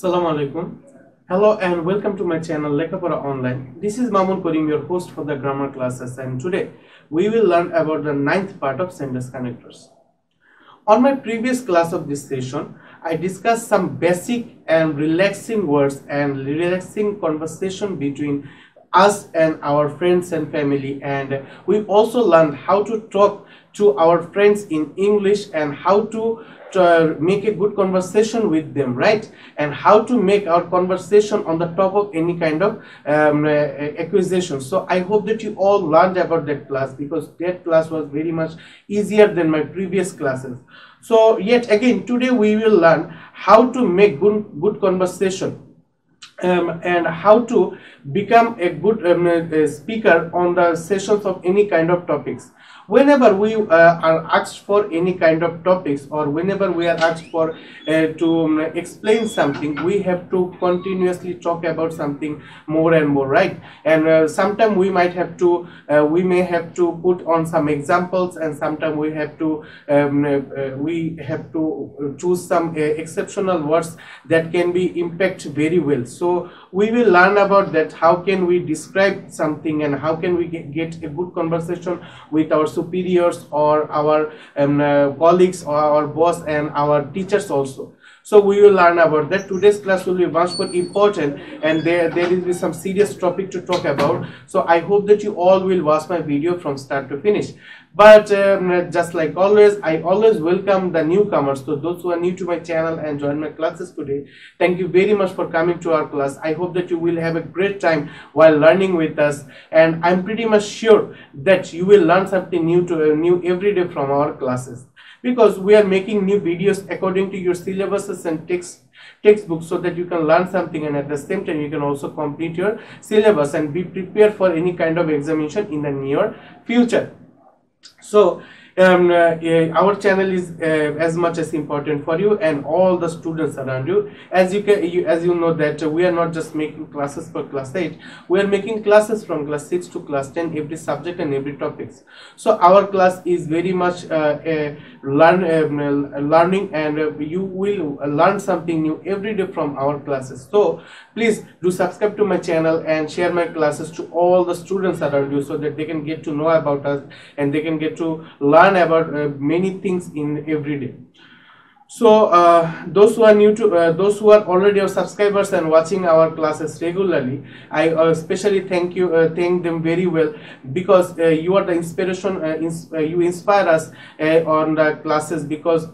Assalamu alaikum. Hello and welcome to my channel Lekhapora Online. This is Mamun Karim, your host for the grammar classes, and today we will learn about the ninth part of sentence connectors. On my previous class of this session, I discussed some basic and relaxing words and relaxing conversation between us and our friends and family, and we also learned how to talk to our friends in English and how to make a good conversation with them, right? And how to make our conversation on the top of any kind of acquisition. So I hope that you all learned about that class, because that class was very much easier than my previous classes. So yet again today we will learn how to make good conversation and how to become a good speaker on the sessions of any kind of topics. Whenever we are asked for any kind of topics, or whenever we are asked for to explain something, we have to continuously talk about something more and more, right? And sometimes we might have to we may have to put on some examples, and sometimes we have to choose some exceptional words that can be impact very well. So we will learn about that, how can we describe something and how can we get a good conversation with our superiors or our colleagues or our boss and our teachers also. So we will learn about that. Today's class will be much more important, and there will be some serious topic to talk about. So I hope that you all will watch my video from start to finish. But just like always, I always welcome the newcomers. So those who are new to my channel and join my classes today, thank you very much for coming to our class. I hope that you will have a great time while learning with us, and I'm pretty much sure that you will learn something new every day from our classes, because we are making new videos according to your syllabuses and textbooks, so that you can learn something, and at the same time you can also complete your syllabus and be prepared for any kind of examination in the near future. So our channel is as much as important for you and all the students around you. As you know that we are not just making classes for class 8, we are making classes from class 6 to class 10, every subject and every topics. So our class is very much learning, and you will learn something new every day from our classes. So please do subscribe to my channel and share my classes to all the students around you, so that they can get to know about us and they can get to learn about many things in every day. So those who are new to those who are already our subscribers and watching our classes regularly, I especially thank them very well, because you are the inspiration. You inspire us on the classes, because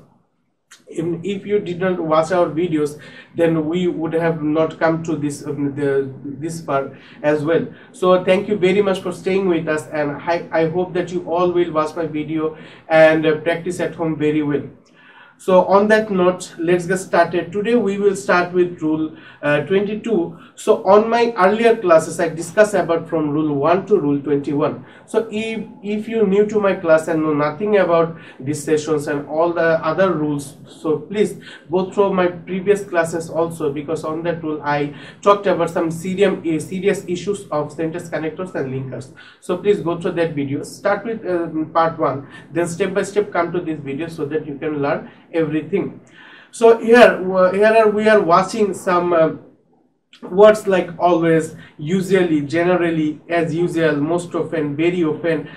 if you did not watch our videos, then we would have not come to this this far as well. So thank you very much for staying with us, and I hope that you all will watch my video and practice at home very well. So on that note, let's get started. Today we will start with rule 22. So on my earlier classes I discussed about from rule 1 to rule 21. So if you're new to my class and know nothing about these sessions and all the other rules, so please go through my previous classes also, because on that rule I talked about some serious issues of sentence connectors and linkers. So please go through that video. Start with part 1, then step by step come to this video, so that you can learn everything. So here we are watching some words like always, usually, generally, as usual, most often, very often,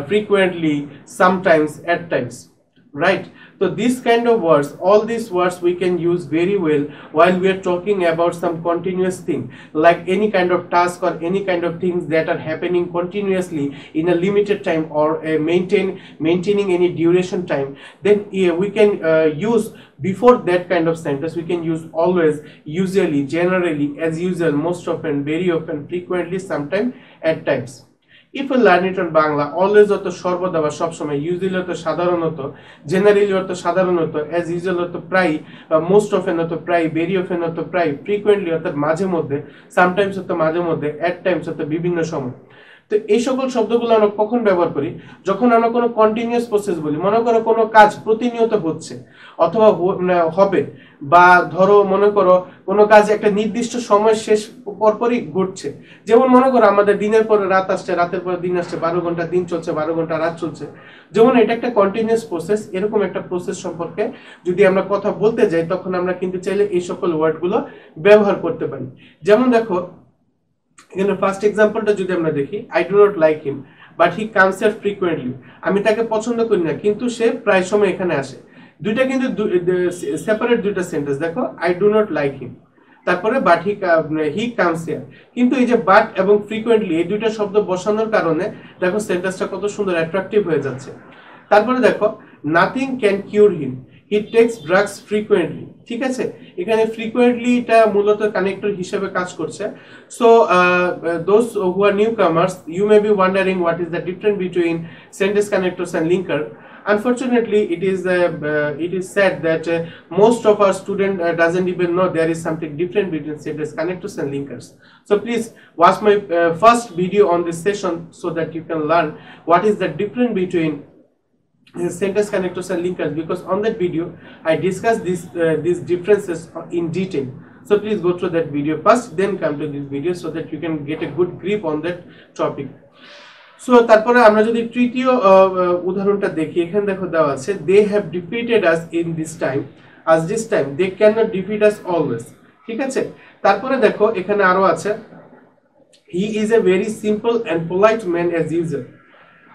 frequently, sometimes, at times, right? So these kind of words, all these words we can use very well while we are talking about some continuous thing, like any kind of task or any kind of things that are happening continuously in a limited time, or maintaining any duration time. Then we can use, before that kind of sentence, we can use always, usually, generally, as usual, most often, very often, frequently, sometimes, at times. If we learn it on Bangla, always অর্থ সর্বদা বা সবসময়, usually অর্থ সাধারণত, generally অর্থ সাধারণত, as usual অর্থ প্রায়, most often অর্থ প্রায়, very often অর্থ প্রায়, frequently অর্থ মাঝে মধ্যে, sometimes অর্থ মাঝে মধ্যে, at times অর্থ বিভিন্ন সময়। তো এই সকল শব্দগুলো আমরা কখন ব্যবহার করি? যখন আমরা কোনো কন্টিনিউয়াস প্রসেস বলি, মনে করো কোনো কাজ প্রতিনিয়ত হচ্ছে অথবা হবে, বা ধরো মনে করো কোনো কাজ একটা নির্দিষ্ট সময় শেষ পরপরই ঘটছে। যেমন মনে করো আমাদের দিনের পরে রাত আসছে, রাতের পরে দিন আসছে, 12 ঘন্টা দিন চলছে, 12 ঘন্টা রাত চলছে। যেমন এটা একটা কন্টিনিউয়াস প্রসেস, এরকম একটা প্রসেস সম্পর্কে যদি আমরা কথা বলতে যাই তখন আমরা কিন্তু চাইলে এই সকল ওয়ার্ডগুলো ব্যবহার করতে পারি। যেমন দেখো এখানে ফার্স্ট এক্সাম্পলটা যদি আমরা দেখি, I do not like him but he comes here frequently. আমি তাকে পছন্দ করি না কিন্তু সে প্রায় সময় এখানে আসে। দুইটা কিন্তু সেপারেট দুইটা সেন্টেন্স। দেখো I do not like him, তারপরে বাট হি কামস হিয়ার, কিন্তু এই যে বাট এবং ফ্রিকোয়েন্টলি এই দুইটা শব্দ বসানোর কারণে দেখো সেন্টেন্সটা কত সুন্দর অ্যাট্রাকটিভ হয়ে যাচ্ছে। তারপরে দেখো nothing can cure him, he takes drugs frequently. ঠিক আছে, এখানে ফ্রিকোয়েন্টলি এটা মূলত কানেক্টর হিসেবে কাজ করছে। So those who are new comers, you may be wondering what is the difference between sentence connectors and linker. Unfortunately, it is said that most of our student doesn't even know there is something different between sentence connectors and linkers. So please watch my first video on this session so that you can learn what is the difference between sentence connectors and linkers, because on that video I discuss these differences in detail. So please go through that video first, then come to this video so that you can get a good grip on that topic. So তারপরে আমরা যদি তৃতীয় উদাহরণটা দেখি, এখানে দেখো দেওয়া আছে they have defeated us in this time, us this time they can not defeat us always. ঠিক আছে, তারপরে দেখো এখানে আরো আছে he is a very simple and polite man as usual.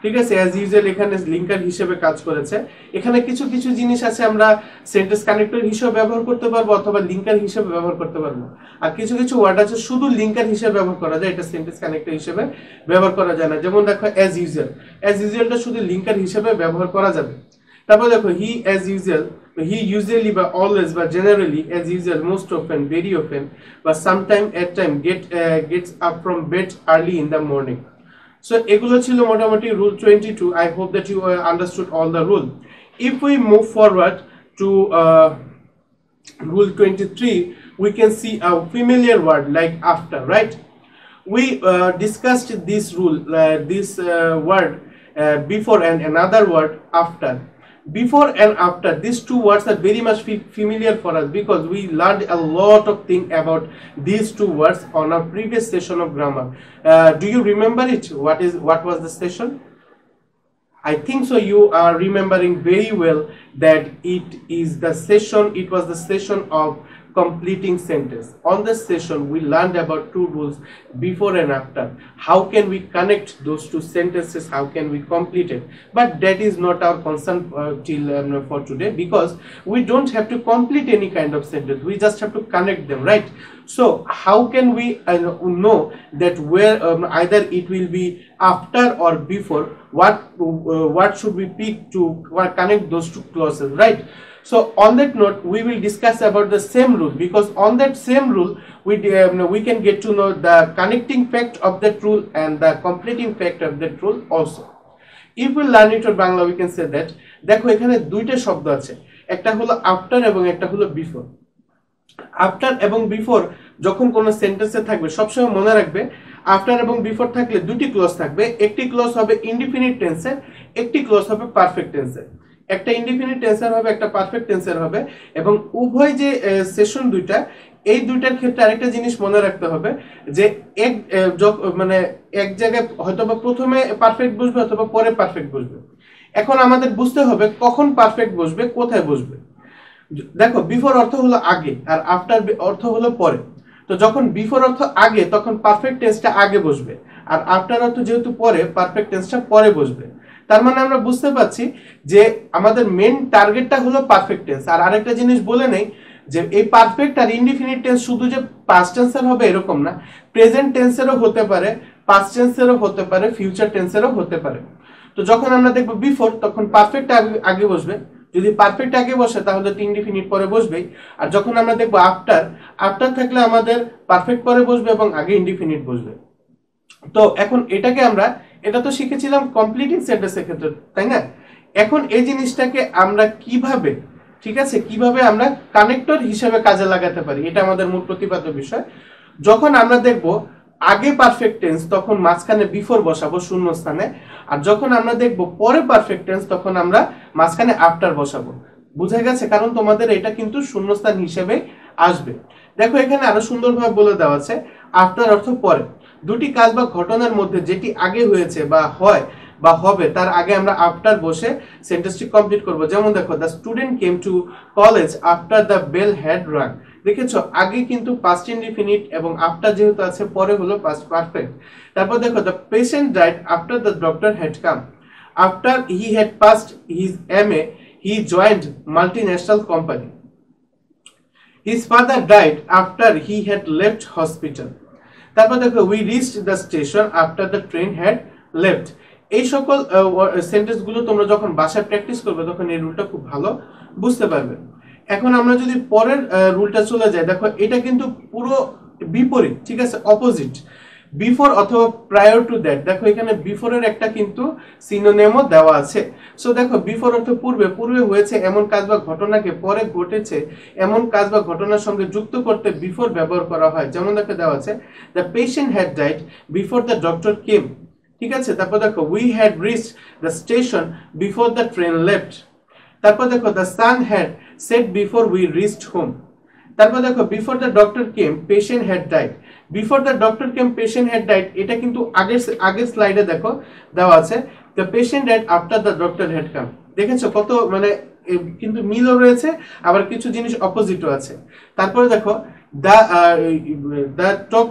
ঠিক আছে, অ্যাজ ইউজুয়াল এখানে লিঙ্কার হিসেবে কাজ করেছে। এখানে কিছু কিছু জিনিস আছে আমরা সেন্টেন্স কানেক্টর হিসেবে ব্যবহার করতে পারবো অথবা লিঙ্কার হিসেবে ব্যবহার করতে পারবো, আর কিছু কিছু ওয়ার্ড আছে শুধু লিঙ্কার হিসেবে ব্যবহার করা যায়, এটা সেন্টেন্স কানেক্টর হিসেবে ব্যবহার করা যায় না। যেমন দেখো অ্যাজ ইউজুয়াল, অ্যাজ ইউজুয়ালটা শুধু লিঙ্কার হিসেবে ব্যবহার করা যাবে। তারপর দেখো he as usual, he usually বা অলওয়েজ বা generally, as usual, most often, very often বা sometime, at time, gets up from bed early in the morning. So এগুলো ছিল মোটামুটি rule 22. I hope that you understood all the rule. If we move forward to rule 23, we can see a familiar word like after, right? We discussed this rule, this word before, and another word after. Before and after, these two words are very much familiar for us because we learned a lot of things about these two words on our previous session of grammar. Do you remember it? What was the session? I think so you are remembering very well that it was the session of completing sentence. On this session we learned about two rules, before and after. How can we connect those two sentences, how can we complete it? But that is not our concern till for today, because we don't have to complete any kind of sentence, we just have to connect them, right? So how can we know that where either it will be after or before, what should we pick to connect those two clauses, right? So on that note we will discuss about the same rule, because on that same rule we can get to know the connecting fact of that rule and the completing fact of that rule also. If we learn it in Bangla we can say that দেখো এখানে দুইটা শব্দ আছে, একটা হলো after এবং একটা হলো বিফোর। আফটার এবং বিফোর যখন কোনো সেন্টেন্সে থাকবে সবসময় মনে রাখবে আফটার এবং বিফোর থাকলে দুটি ক্লজ থাকবে, একটি ক্লজ হবে ইনডিফিনিট টেন্সের, একটি ক্লজ হবে পারফেক্ট টেন্সের। একটা ইনডিফিনিট টেন্সার হবে, একটা পারফেক্ট টেন্সার হবে, এবং উভয় যে সেশন দুইটা, এই দুইটার ক্ষেত্রে আরেকটা জিনিস মনে রাখতে হবে যে এক জায়গায় হয়তোবা প্রথমে পারফেক্ট বসবে অথবা পরে পারফেক্ট বসবে। এখন আমাদের বুঝতে হবে কখন পারফেক্ট বসবে, কোথায় বসবে। দেখো বিফোর অর্থ হলো আগে আর আফটার অর্থ হলো পরে। তো যখন বিফোর অর্থ আগে তখন পারফেক্ট টেন্সটা আগে বসবে, আর আফটার অর্থ যেহেতু পরে, পারফেক্ট টেন্সটা পরে বসবে। তার মানে আমরা বুঝতে পারছি যে আমাদের মেন টার্গেটটা হলো পারফেক্ট টেন্স। আর আরেকটা জিনিস বলে নেই যে এই পারফেক্ট আর ইনডিফিনিট টেন্স শুধু যে পাস্ট টেন্সের হবে এরকম না, প্রেজেন্ট টেন্সেরও হতে পারে, পাস্ট টেন্সেরও হতে পারে, ফিউচার টেন্সেরও হতে পারে। তো যখন আমরা দেখবো বিফোর তখন পারফেক্ট আগে বসবে, যদি পারফেক্ট আগে বসে তাহলে তো ইনডিফিনিট পরে বসবেই। আর যখন আমরা দেখবো আফটার থাকলে আমাদের পারফেক্ট পরে বসবে এবং আগে ইনডিফিনিট বসবে। তো এখন এটা তো শিখেছিলাম কমপ্লিটিং সেন্টেন্সের ক্ষেত্রে, তাই না? এখন এই জিনিসটাকে আমরা কিভাবে, ঠিক আছে, কিভাবে আমরা কানেক্টর হিসেবে কাজে লাগাতে পারি, এটা আমাদের মূল প্রতিপাদ্য বিষয়। যখন আমরা দেখব আগে পারফেক্ট টেন্স তখন মাঝখানে বিফোর বসাবো শূন্যস্থানে, আর যখন আমরা দেখব পরে পারফেক্ট টেন্স তখন আমরা মাঝখানে আফটার বসাবো। বুঝা গেছে? কারণ তোমাদের এটা কিন্তু শূন্যস্থান হিসেবে আসবে। দেখো এখানে আরো সুন্দরভাবে বলে দেওয়া আছে আফটার অর্থ পরে। দুটি কাজ বা ঘটনার মধ্যে যেটি আগে হয়েছে বা হয় বা হবে তার আগে আমরা আফটার বসে সেন্টেন্সটি কমপ্লিট করব। যেমন দেখো the student came to college after the bell had rung. দেখেছো আগে কিন্তু পাস্ট ইনডিফিনিট এবং আফটার যেহেতু আছে পরে হলো পাস্ট পারফেক্ট। তারপর দেখো the patient died after the doctor had come. After he had passed his MA he joined multinational company. His father died after he had left hospital. তারপর দেখো we reached the station after the train had left. এই সকল sentence গুলো তোমরা যখন বাসায় practice করবে তখন এই রুলটা খুব ভালো বুঝতে পারবে। এখন আমরা যদি পরের রুলটা চলে যাই, দেখো এটা কিন্তু পুরো বিপরীত, ঠিক আছে, অপোজিট। বিফোর অথবা প্রায়র টু দ্যাট, দেখো এখানে বিফোরের একটা কিন্তু সিনোনিমও দেওয়া আছে। সো দেখো বিফোর অর্থ পূর্বে, পূর্বে হয়েছে এমন কাজ বা ঘটনাকে পরে ঘটেছে এমন কাজ বা ঘটনার সঙ্গে যুক্ত করতে বিফোর ব্যবহার করা হয়। যেমন দেখো দেওয়া আছে the patient had died before the doctor came, ঠিক আছে। তারপর দেখো we had reached the station before the train left. তারপর দেখো the sun had set before we reached home. তারপর দেখো before the doctor came patient had died. Before the doctor came patient had died, এটা কিন্তু আগের স্লাইডে দেখো দেওয়া আছে the patient died after the doctor had come. দেখেছো কত মানে কিন্তু মিলও রয়েছে, আবার কিছু জিনিস অপোজিটও আছে। তারপরে দেখো they talk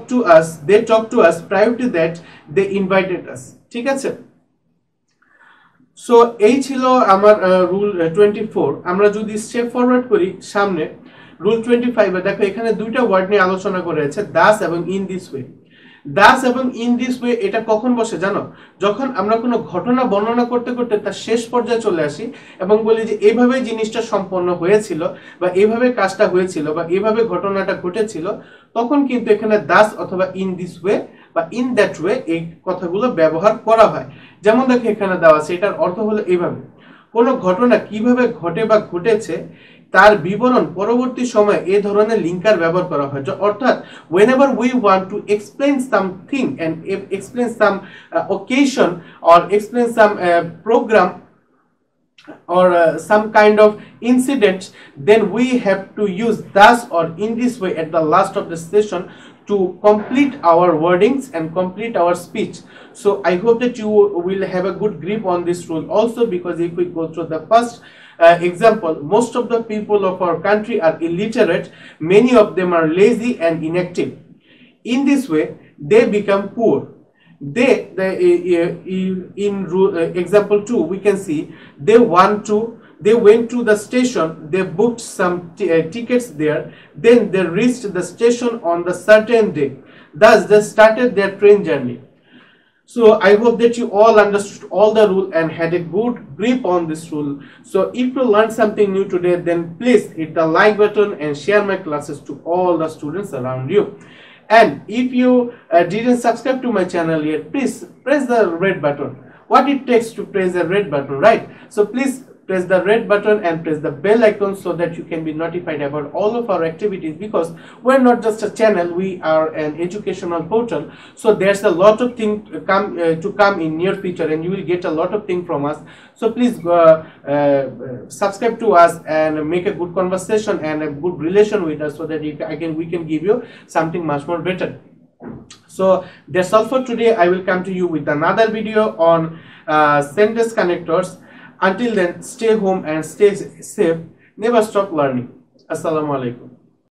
to us prior to that they invited us, ঠিক আছে। সো এই ছিল আমার রুল 24। আমরা যদি স্টেপ ফরওয়ার্ড করি সামনে রুল 25 এ দেখো এখানে দুইটা ওয়ার্ড নিয়ে আলোচনা করা হয়েছে, দাস এবং ইন দিস ওয়ে। দাস এবং ইন দিস ওয়ে এটা কখন বসে জানো? যখন আমরা কোনো ঘটনা বর্ণনা করতে করতে তার শেষ পর্যায়ে চলে আসি এবং বলি যে এইভাবে জিনিসটা সম্পন্ন হয়েছিল বা এইভাবে কাজটা হয়েছিল বা এইভাবে ঘটনাটা ঘটেছিল, তখন কিন্তু এখানে দাস অথবা ইন দিস ওয়ে বা ইন দ্যাট ওয়ে এই কথাগুলো ব্যবহার করা হয়। যেমন দেখো এখানে দেওয়া আছে, এটার অর্থ হলো এইভাবে কোনো ঘটনা কিভাবে ঘটে বা ঘটেছে তার বিবরণ পরবর্তী সময়ে এই ধরনের লিঙ্কার ব্যবহার করা হয়। অর্থাৎ whenever we want to explain something and explain some occasion or explain some program or some kind of incident, then we have to use thus or in this way at the last of the session to complete our wordings and complete our speech. So I hope that you will have a good grip on this rule also, because if we go through the first example, most of the people of our country are illiterate, many of them are lazy and inactive. In this way they become poor. In example 2 we can see they went to the station, they booked some tickets there, then they reached the station on the certain day, thus they started their train journey. So I hope that you all understood all the rule and had a good grip on this rule. So if you learned something new today, then please hit the like button and share my classes to all the students around you. And if you didn't subscribe to my channel yet, please press the red button. What it takes to press the red button, right? So please press the red button and press the bell icon so that you can be notified about all of our activities, because we're not just a channel, we are an educational portal. So there's a lot of things to come in near future, and you will get a lot of things from us. So please subscribe to us and make a good conversation and a good relation with us, so that we can give you something much more better. So that's all for today. I will come to you with another video on sentence connectors. Until then, stay home and stay safe. Never stop learning. Assalamu alaikum.